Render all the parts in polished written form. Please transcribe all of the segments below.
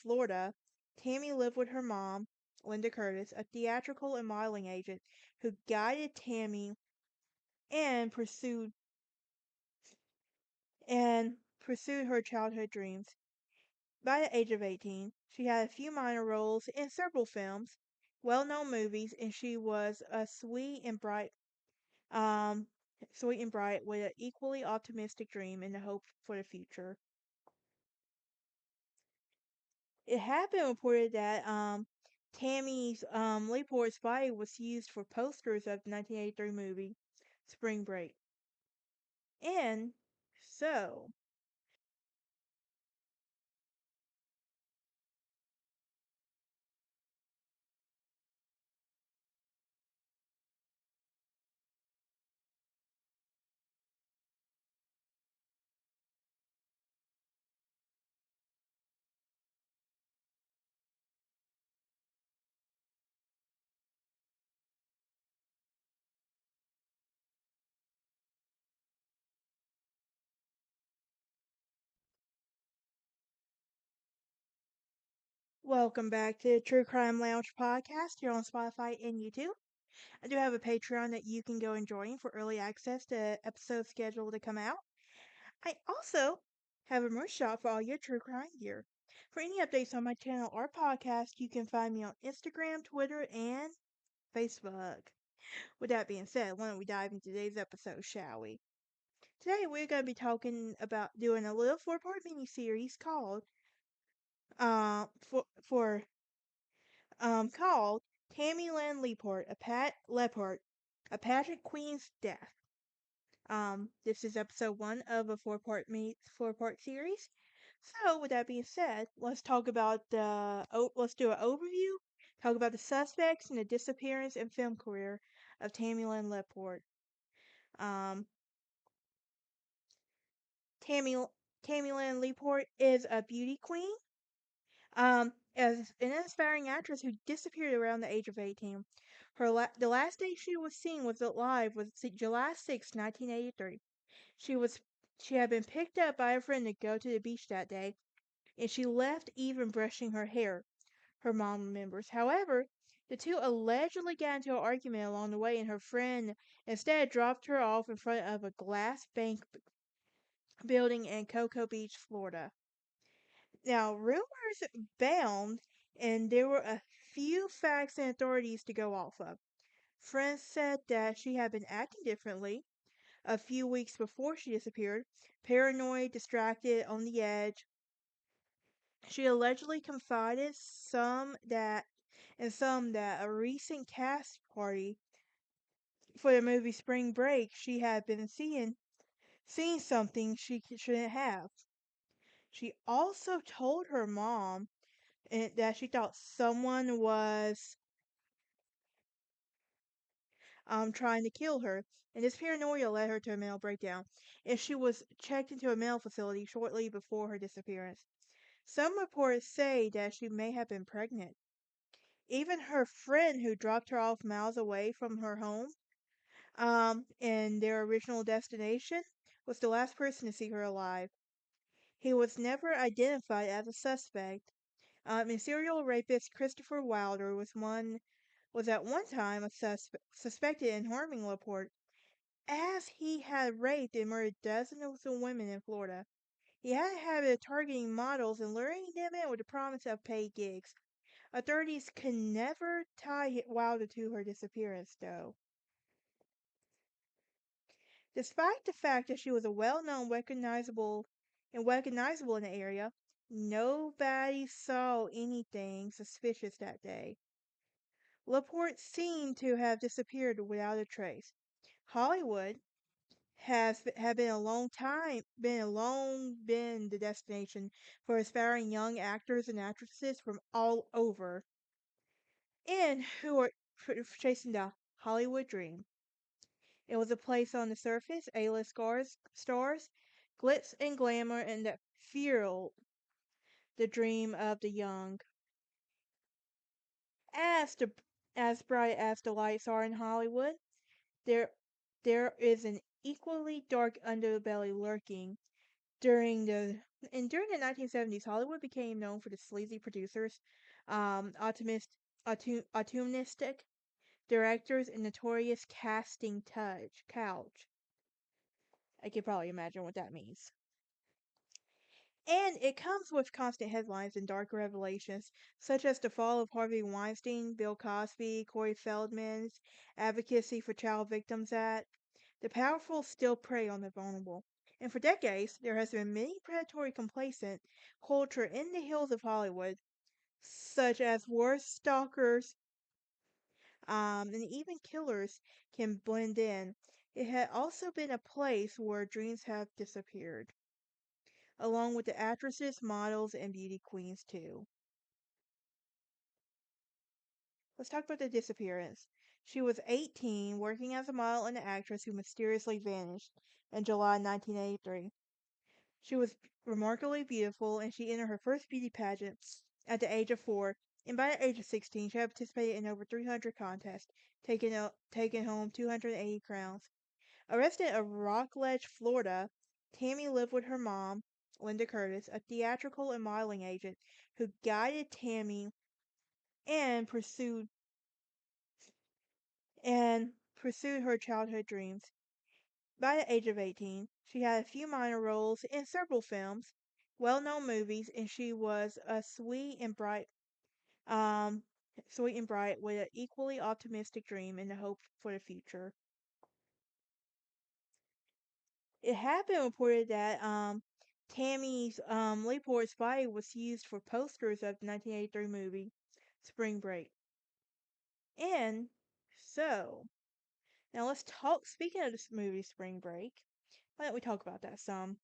Florida, Tammy lived with her mom, Linda Curtis, a theatrical and modeling agent who guided Tammy and pursued her childhood dreams. By the age of 18, she had a few minor roles in several films, well-known movies, and she was a um, sweet and bright with an equally optimistic dream and a hope for the future. It had been reported that Tammy's Leaport's body was used for posters of the 1983 movie Spring Break. And so, welcome back to the True Crime Lounge podcast here on Spotify and YouTube. I do have a Patreon that you can go and join for early access to episodes scheduled to come out. I also have a merch shop for all your true crime gear. For any updates on my channel or podcast, you can find me on Instagram, Twitter, and Facebook. With that being said, why don't we dive into today's episode, shall we? Today we're going to be talking about doing a little four-part mini-series for called Tami Lynn Leppert, a pageant queen's death. This is episode one of a four-part series. So, with that being said, let's do an overview. Talk about the suspects and the disappearance and film career of Tami Lynn Leppert. Um, Tammy Tami Lynn Leppert is a beauty queen. As an inspiring actress who disappeared around the age of 18. The last day she was seen was alive was July 6, 1983. She was she had been picked up by a friend to go to the beach that day, and she left even brushing her hair, her mom remembers. However, the two allegedly got into an argument along the way, and her friend instead dropped her off in front of a glass bank building in Cocoa Beach, Florida. Now, rumors abound, and there were a few facts and authorities to go off of. Friends said that she had been acting differently a few weeks before she disappeared, paranoid, distracted, on the edge. She allegedly confided some that a recent cast party for the movie Spring Break she had been seeing something she shouldn't have. She also told her mom that she thought someone was trying to kill her, and this paranoia led her to a mental breakdown, and she was checked into a mental facility shortly before her disappearance. Some reports say that she may have been pregnant. Even her friend who dropped her off miles away from her home, and their original destination, was the last person to see her alive. He was never identified as a suspect. And serial rapist Christopher Wilder was at one time suspected in harming Laporte, as he had raped and murdered dozens of women in Florida. He had a habit of targeting models and luring them in with the promise of paid gigs. Authorities could never tie Wilder to her disappearance, though. Despite the fact that she was a well-known, recognizable in the area, nobody saw anything suspicious that day. Laporte seemed to have disappeared without a trace. Hollywood had been a long time been the destination for aspiring young actors and actresses from all over, and who were chasing the Hollywood dream. It was a place on the surface, A-list stars, glitz and glamour, and that fueled the dream of the young. As the as bright as the lights are in Hollywood, there there is an equally dark underbelly lurking during the And during the 1970s, Hollywood became known for the sleazy producers, optimistic directors, and notorious casting couch. I could probably imagine what that means. And it comes with constant headlines and dark revelations, such as the fall of Harvey Weinstein, Bill Cosby, Corey Feldman's Advocacy for Child Victims Act. The powerful still prey on the vulnerable. And for decades, there has been many predatory complacent culture in the hills of Hollywood, such as worst stalkers, and even killers can blend in. It had also been a place where dreams have disappeared, along with the actresses, models, and beauty queens too. Let's talk about the disappearance. She was 18, working as a model and an actress who mysteriously vanished in July 1983. She was remarkably beautiful, and she entered her first beauty pageant at the age of 4. And by the age of 16, she had participated in over 300 contests, taking home 280 crowns. A resident of Rockledge, Florida, Tammy lived with her mom, Linda Curtis, a theatrical and modeling agent who guided Tammy and pursued her childhood dreams. By the age of 18, she had a few minor roles in several films, well-known movies, and she was a um, sweet and bright with an equally optimistic dream and a hope for the future. It had been reported that Tammy's Leaport's body was used for posters of the 1983 movie Spring Break. And so, now let's talk. Speaking of this movie Spring Break, why don't we talk about that some?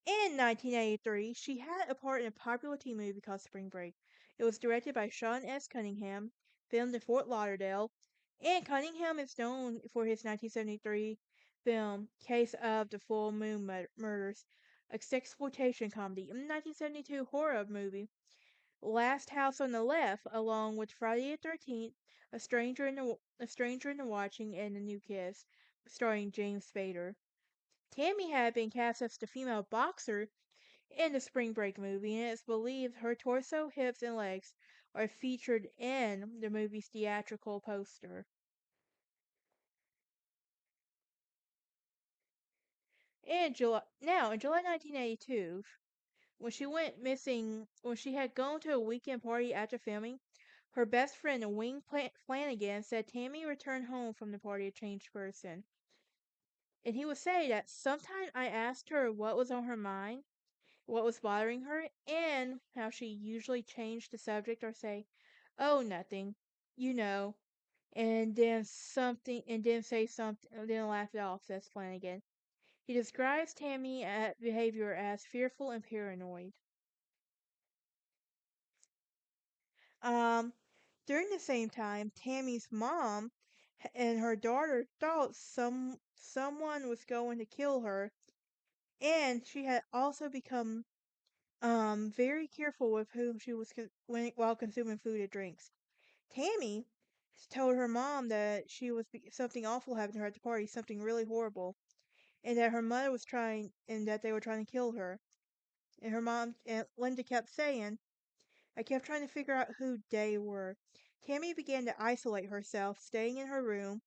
In 1983, she had a part in a popular teen movie called Spring Break. It was directed by Sean S. Cunningham, filmed in Fort Lauderdale, and Cunningham is known for his 1973 film Case of the Full Moon Murders, a sexploitation comedy, and the 1972 horror movie Last House on the Left, along with Friday the 13th, A Stranger in the Watching, and A New Kiss, starring James Spader. Tammy had been cast as the female boxer in the Spring Break movie, and it's believed her torso, hips, and legs are featured in the movie's theatrical poster. In July 1982, when she went missing, when she had gone to a weekend party after filming, her best friend, Flannagan, said Tammy returned home from the party a changed person. And he would say that sometimes I asked her what was on her mind, what was bothering her, and how she usually changed the subject or say, "Oh, nothing, you know," and then say something, and then laugh it off, says Flanagan. He describes Tammy's behavior as fearful and paranoid. Um, During the same time, Tammy's mom and her daughter thought someone was going to kill her, and she had also become very careful with whom she was while consuming food and drinks. Tammy told her mom that something awful happened to her at the party, something really horrible, and that her mother was trying, and that they were trying to kill her. And her mom and Linda kept saying, I kept trying to figure out who they were. Tammy began to isolate herself, staying in her room,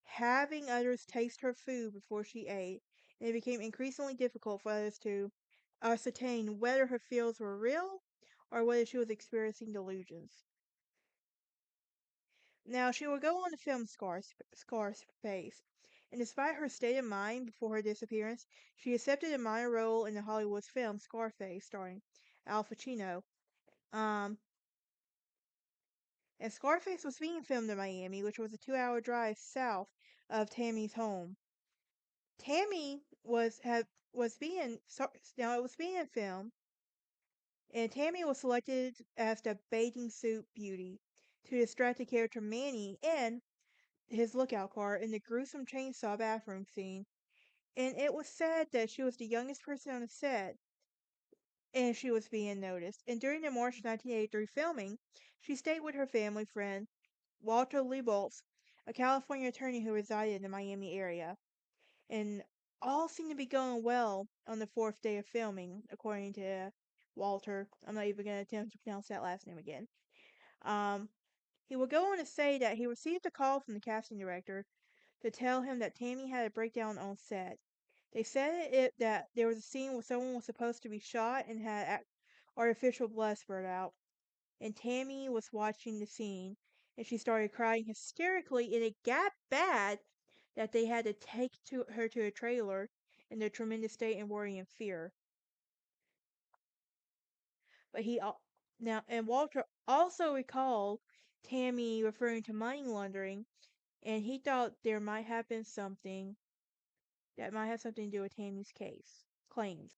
having others taste her food before she ate, and it became increasingly difficult for others to ascertain whether her fears were real or whether she was experiencing delusions. Now, she would go on to film Scarface, and despite her state of mind before her disappearance, she accepted a minor role in the Hollywood film Scarface, starring Al Pacino. Um, and Scarface was being filmed in Miami, which was a 2-hour drive south of Tammy's home. Tammy was being now it was being filmed, and Tammy was selected as the bathing suit beauty to distract the character Manny in his lookout car in the gruesome chainsaw bathroom scene. And it was said that she was the youngest person on the set, and she was being noticed. And during the March 1983 filming, she stayed with her family friend Walter Leiboltz, a California attorney who resided in the Miami area. And all seemed to be going well on the fourth day of filming, according to Walter. I'm not even going to attempt to pronounce that last name again. Um, he will go on to say that he received a call from the casting director to tell him that Tammy had a breakdown on set. They said that there was a scene where someone was supposed to be shot and had artificial blood spurt out, and Tammy was watching the scene, and she started crying hysterically, and it got bad that they had to take her to a trailer in their tremendous state and worry and fear. But Walter also recalled Tammy referring to money laundering, and he thought there might have been something that might have something to do with Tammy's claims.